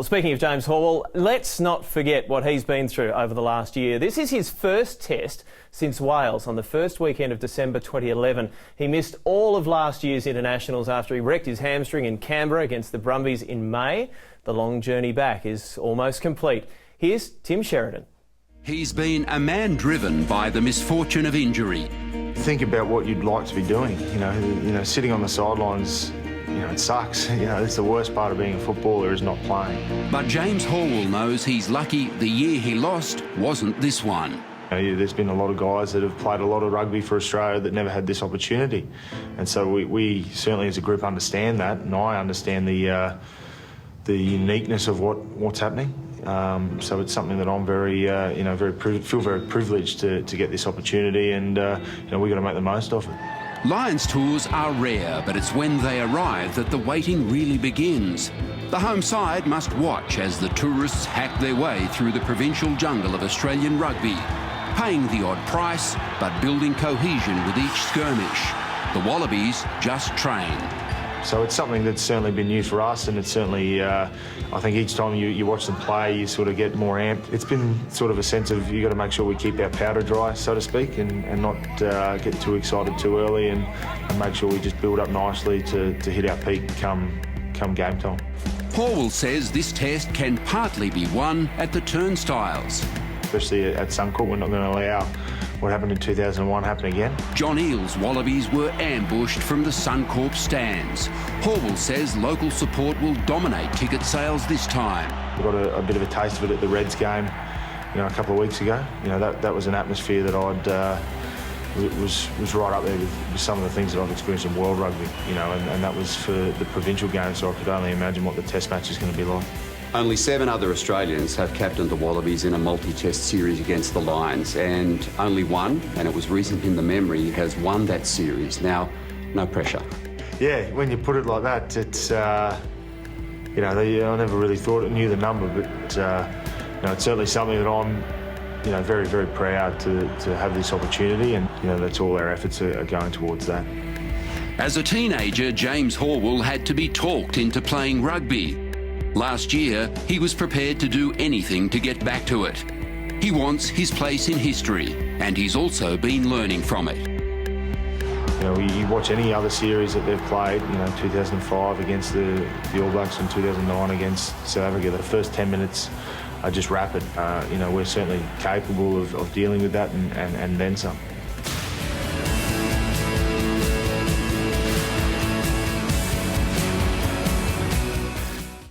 speaking of James Horwill, let's not forget what he's been through over the last year. This is his first test since Wales on the first weekend of December 2011. He missed all of last year's internationals after he wrecked his hamstring in Canberra against the Brumbies in May. The long journey back is almost complete. Here's Tim Sheridan. He's been a man driven by the misfortune of injury. Think about what you'd like to be doing. You know, sitting on the sidelines, it sucks. It's the worst part of being a footballer is not playing. But James Horwill knows he's lucky the year he lost wasn't this one. There's been a lot of guys that have played a lot of rugby for Australia that never had this opportunity. And so we certainly as a group understand that, and I understand the uniqueness of what's happening. So it's something that I'm feel very privileged to get this opportunity, and we've got to make the most of it. Lions tours are rare, but it's when they arrive that the waiting really begins. The home side must watch as the tourists hack their way through the provincial jungle of Australian rugby, paying the odd price, but building cohesion with each skirmish. The Wallabies just train. So it's something that's certainly been new for us, and it's certainly, I think each time you watch them play, you sort of get more amped. It's been sort of a sense of you've got to make sure we keep our powder dry, so to speak, and not get too excited too early, and make sure we just build up nicely to hit our peak come game time. Horwill says this test can partly be won at the turnstiles. Especially at Suncorp, we're not going to allow what happened in 2001 happen again. John Eel's Wallabies were ambushed from the Suncorp stands. Horwill says local support will dominate ticket sales this time. We got a bit of a taste of it at the Reds game, a couple of weeks ago. That was an atmosphere that was right up there with some of the things that I've experienced in world rugby. And that was for the provincial game, so I could only imagine what the Test match is going to be like. Only 7 other Australians have captained the Wallabies in a multi-test series against the Lions, and only one, and it was recent in the memory, has won that series. Now, no pressure. Yeah, when you put it like that, it's, I never really thought it knew the number, but, it's certainly something that I'm, very, very proud to have this opportunity, and, that's all our efforts are going towards that. As a teenager, James Horwill had to be talked into playing rugby. Last year, he was prepared to do anything to get back to it. He wants his place in history, and he's also been learning from it. You watch any other series that they've played, 2005 against the All Blacks and 2009 against South Africa, the first 10 minutes are just rapid. We're certainly capable of dealing with that and then some.